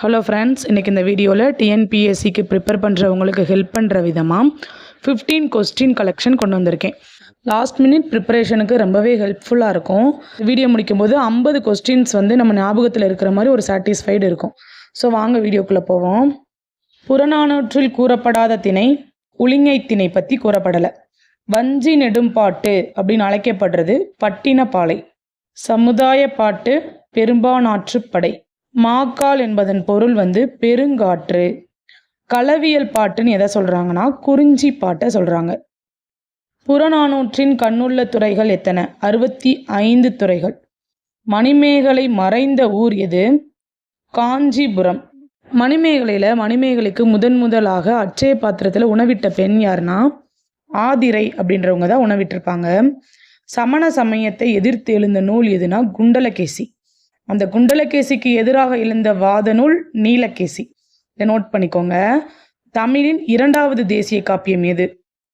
Hello friends, இன்றைக்கி இந்த வீடியோவில் டிஎன்பிஎஸ்சிக்கு ப்ரிப்பேர் பண்ணுறவங்களுக்கு ஹெல்ப் பண்ணுற விதமாக 15 கொஸ்டின் கலெக்ஷன் கொண்டு வந்திருக்கேன். லாஸ்ட் மினிட் ப்ரிப்பரேஷனுக்கு ரொம்பவே ஹெல்ப்ஃபுல்லாக இருக்கும். வீடியோ முடிக்கும்போது 50 கொஸ்டின்ஸ் நம்ம ஞாபகத்தில் இருக்கிற மாதிரி ஒரு சாட்டிஸ்ஃபைடு இருக்கும். ஸோ வாங்க வீடியோக்குள்ளே போவோம். புறநானூற்றில் கூறப்படாத திணை உளிங்கை திணை பற்றி கூறப்படலை. வஞ்சி நெடும்பாட்டு அப்படின்னு அழைக்கப்படுறது பட்டினப்பாலை. சமுதாய பாட்டு பெரும்பானாற்றுப்படை. மாக்கால் என்பதன் பொருள் பெருங்காற்று. களவியல் பாட்டுன்னு எதை சொல்கிறாங்கன்னா குறிஞ்சி பாட்டை சொல்கிறாங்க. புறநானூற்றின் கண்ணுள்ள துறைகள் எத்தனை? 65 துறைகள். மணிமேகலை மறைந்த ஊர் எது? காஞ்சிபுரம். மணிமேகலைக்கு முதலாக அட்சய பாத்திரத்தில் உணவிட்ட பெண் யாருன்னா ஆதிரை அப்படின்றவங்க தான் உணவிட்டிருப்பாங்க. சமண சமயத்தை எதிர்த்து எழுந்த நூல் எதுனா குண்டலகேசி. அந்த குண்டலகேசிக்கு எதிராக எழுந்த வாத நூல் நீலகேசி. இதை நோட் பண்ணிக்கோங்க. தமிழின் 2வது தேசிய காப்பியம் எது?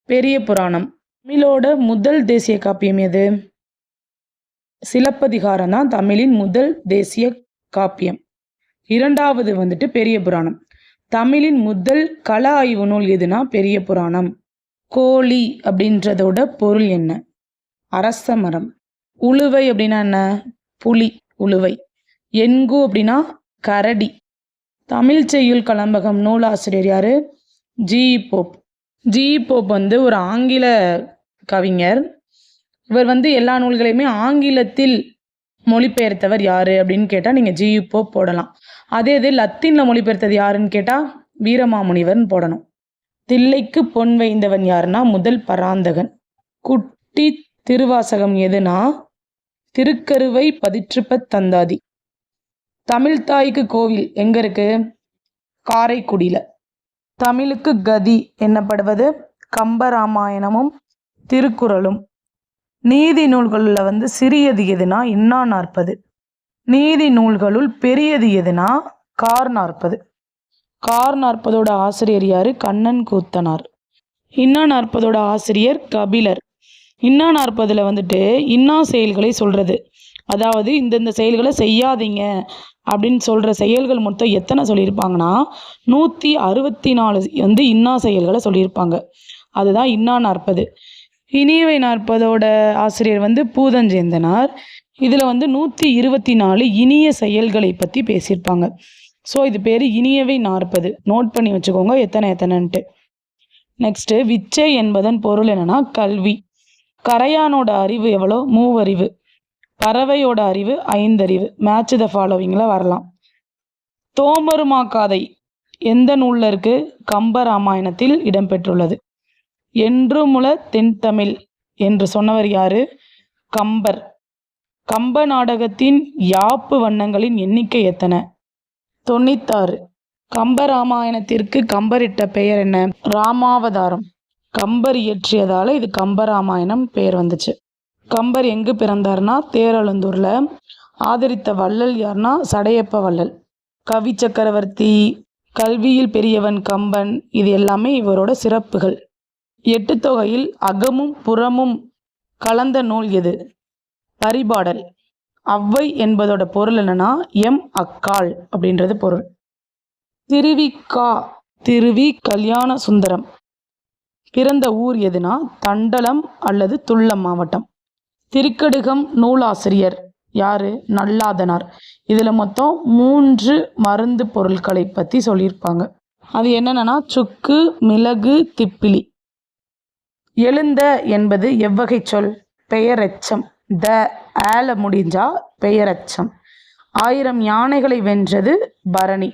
பெரிய புராணம். தமிழோட முதல் தேசிய காப்பியம் எது? சிலப்பதிகாரம் தான் தமிழின் முதல் தேசிய காப்பியம். 2வது பெரிய புராணம். தமிழின் முதல் கள ஆய்வு நூல் எதுனா பெரிய புராணம். கோழி அப்படின்றதோட பொருள் என்ன? அரச மரம். உழுவை அப்படின்னா என்ன? புலி உழுவை. என்கு அப்படின்னா கரடி. தமிழ் செய்யுள் கலம்பகம் நூலாசிரியர் யாரு? ஜி.இ. போப். ஜி.இ. போப் ஒரு ஆங்கில கவிஞர். இவர் எல்லா நூல்களையுமே ஆங்கிலத்தில் மொழிபெயர்த்தவர் யாரு அப்படின்னு கேட்டால் நீங்கள் ஜி.இ. போப் போடலாம். அதே இது லத்தீனில் மொழிபெயர்த்தது யாருன்னு கேட்டால் வீரமாமுனிவர்னு போடணும். தில்லைக்கு பொன் வைந்தவன் யாருன்னா முதல் பராந்தகன். குட்டி திருவாசகம் எதுனா திருக்கருவை பதிற்றுப்ப தந்தாதி. தமிழ்தாய்க்கு கோவில் எங்க இருக்கு? காரைக்குடியில். தமிழுக்கு கதி என்னப்படுவது கம்பராமாயணமும் திருக்குறளும். நீதி நூல்களில் சிறியது எதுனா இன்னா 40. நீதி நூல்களுள் பெரியது எதுனா கார் 40. கார் 40ஓட ஆசிரியர் யாரு? கண்ணன் கூத்தனார். இன்னா 40ஓட ஆசிரியர் கபிலர். இன்னா 40ல் இன்னா செயல்களை சொல்கிறது. அதாவது இந்தந்த செயல்களை செய்யாதீங்க அப்படின்னு சொல்கிற செயல்கள் மொத்தம் எத்தனை சொல்லியிருப்பாங்கன்னா 164 இன்னா செயல்களை சொல்லியிருப்பாங்க. அதுதான் இன்னா 40. இனியவை 40ஓட ஆசிரியர் பூதஞ்சேந்தனார். இதில் 124 இனிய செயல்களை பற்றி பேசியிருப்பாங்க. ஸோ இது பேர் இனியவை 40. நோட் பண்ணி வச்சுக்கோங்க எத்தனைன்ட்டு. நெக்ஸ்ட்டு விச்சை என்பதன் பொருள் என்னன்னா கல்வி. கரையானோட அறிவு எவ்வளோ? 3 அறிவு. பறவையோட அறிவு 5 அறிவு. மேட்ச் த ஃபாலோவிங்கில் வரலாம். தோமருமாக்காதை எந்த நூலில் இருக்கு? கம்பராமாயணத்தில் இடம்பெற்றுள்ளது. என்றுமுல தென்தமிழ் என்று சொன்னவர் யாரு? கம்பர். கம்ப நாடகத்தின் யாப்பு வண்ணங்களின் எண்ணிக்கை எத்தனை? 96. கம்பராமாயணத்திற்கு கம்பரிட்ட பெயர் என்ன? ராமாவதாரம். கம்பர் இயற்றியதால் இது கம்பராமாயணம் பெயர் வந்துச்சு. கம்பர் எங்கு பிறந்தார்னா தேரழுந்தூரில். ஆதரித்த வள்ளல் யார்னா சடையப்ப வள்ளல். கவி சக்கரவர்த்தி, கல்வியில் பெரியவன் கம்பன், இது எல்லாமே இவரோட சிறப்புகள். 8 தொகையில் அகமும் புறமும் கலந்த நூல் எது? பரிபாடல். அவ்வை என்பதோட பொருள் என்னன்னா அக்காள் அப்படின்றது பொருள். திருவி கல்யாண சுந்தரம் பிறந்த ஊர் எதுனா தண்டலம் அல்லது துள்ளம் மாவட்டம். திருக்கடுகம் நூலாசிரியர் யாரு? நல்லாதனார். இதில் மொத்தம் 3 மருந்து பொருட்களை பற்றி சொல்லியிருப்பாங்க. அது என்னென்னா சுக்கு, மிளகு, திப்பிலி. எழுந்த என்பது எவ்வகை சொல்? பெயரெச்சம். ஆல முடிஞ்சா பெயரெச்சம். 1000 யானைகளை வென்றது பரணி.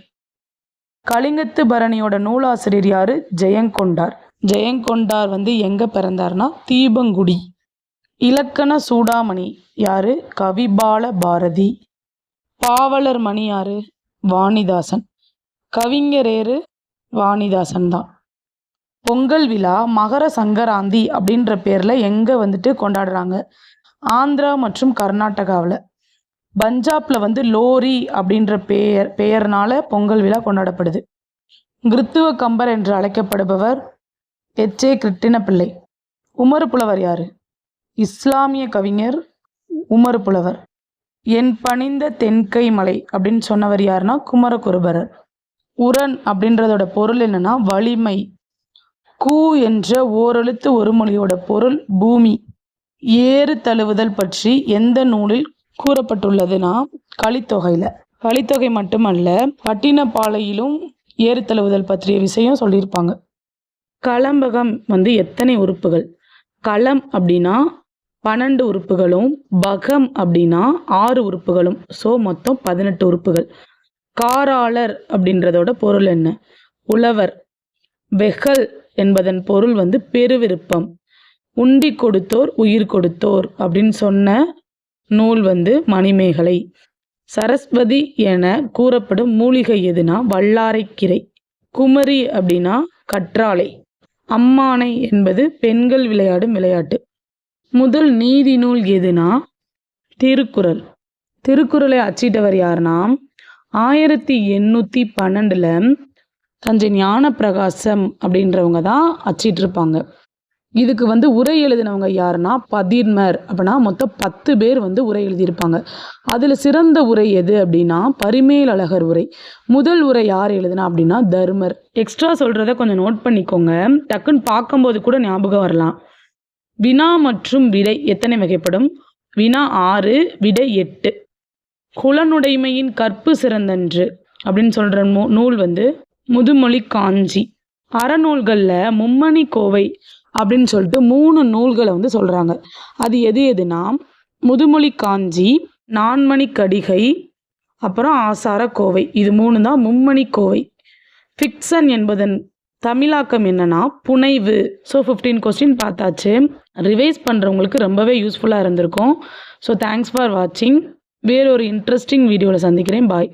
கலிங்கத்து பரணியோட நூலாசிரியர் யாரு? ஜெயங்கொண்டார். ஜெயங்கொண்டார் எங்கே பிறந்தார்னா தீபங்குடி. இலக்கண சூடாமணி யாரு? கவிபால பாரதி. பாவலர் மணி யாரு? வாணிதாசன். கவிஞரேரு வாணிதாசன் தான். பொங்கல் விழா மகர சங்கராந்தி அப்படின்ற பேரில் எங்கே கொண்டாடுறாங்க? ஆந்திரா மற்றும் கர்நாடகாவில். பஞ்சாப்ல லோரி அப்படின்ற பெயர்னால பொங்கல் விழா கொண்டாடப்படுது. கிறித்துவ கம்பர் என்று அழைக்கப்படுபவர் எச்.ஏ. கிருட்டிணப்பிள்ளை. உமறு புலவர் யாரு? இஸ்லாமிய கவிஞர் உமறு புலவர். என் பணிந்த தென்கை மலை அப்படின்னு சொன்னவர் யாருன்னா குமரகுருபரர். உரன் அப்படின்றதோட பொருள் என்னன்னா வலிமை. கூ என்ற ஓரெழுத்து ஒரு மொழியோட பொருள் பூமி. ஏறு தழுவுதல் பற்றி எந்த நூலில் கூறப்பட்டுள்ளதுன்னா கலித்தொகையில். கலித்தொகை மட்டுமல்ல, பட்டினப்பாலையிலும் ஏறு தழுவுதல் பற்றிய விஷயம் சொல்லியிருப்பாங்க. களம்பகம் எத்தனை உறுப்புகள்? களம் அப்படின்னா 12 உறுப்புகளும், பகம் அப்படின்னா 6 உறுப்புகளும். ஸோ மொத்தம் 18 உறுப்புகள். காராளர் அப்படின்றதோட பொருள் என்ன? உழவர். வெகல் என்பதன் பொருள் பெருவிருப்பம். உண்டி கொடுத்தோர் உயிர் கொடுத்தோர் அப்படின்னு சொன்ன நூல் மணிமேகலை. சரஸ்வதி என கூறப்படும் மூலிகை எதுனா வல்லாரைக்கீரை. குமரி அப்படின்னா கற்றாழை. அம்மானை என்பது பெண்கள் விளையாடும் விளையாட்டு. முதல் நீதி நூல் எதுனா திருக்குறள். திருக்குறளை அச்சிட்டவர் யாருன்னா 1812 தஞ்சை ஞானப்பிரகாசம் அப்படின்றவங்க தான் அச்சிட்டிருப்பாங்க. இதுக்கு உரை எழுதினவங்க யாருன்னா பதின்மர். அப்படின்னா மொத்தம் 10 பேர் உரை எழுதியிருப்பாங்க. அதில் சிறந்த உரை எது அப்படின்னா பரிமேலழகர் உரை. முதல் உரை யார் எழுதுனா அப்படின்னா தர்மர். எக்ஸ்ட்ரா சொல்கிறத கொஞ்சம் நோட் பண்ணிக்கோங்க, டக்குன்னு பார்க்கும்போது கூட ஞாபகம் வரலாம். வினா மற்றும் விடை எத்தனை வகைப்படும்? வினா 6, விடை 8. குலனுடைமையின் கற்பு சிறந்தன்று அப்படின்னு சொல்கிற நூல் முதுமொழி காஞ்சி. அறநூல்களில் மும்மணி கோவை அப்படின்னு சொல்லிட்டு 3 நூல்களை சொல்கிறாங்க. அது எது எதுனா முதுமொழி காஞ்சி, நான்மணி கடிகை, அப்புறம் ஆசார கோவை. இது 3 தான் மும்மணி கோவை. ஃபிக்ஷன் என்பதன் தமிழாக்கம் என்னன்னா புனைவு. ஸோ 15 கொஸ்டின் பார்த்தாச்சு. ரிவைஸ் பண்ணுறவங்களுக்கு ரொம்பவே யூஸ்ஃபுல்லாக இருந்திருக்கும். ஸோ தேங்க்ஸ் ஃபார் வாட்சிங். வேறொரு இன்ட்ரெஸ்டிங் வீடியோவில் சந்திக்கிறேன். பாய்.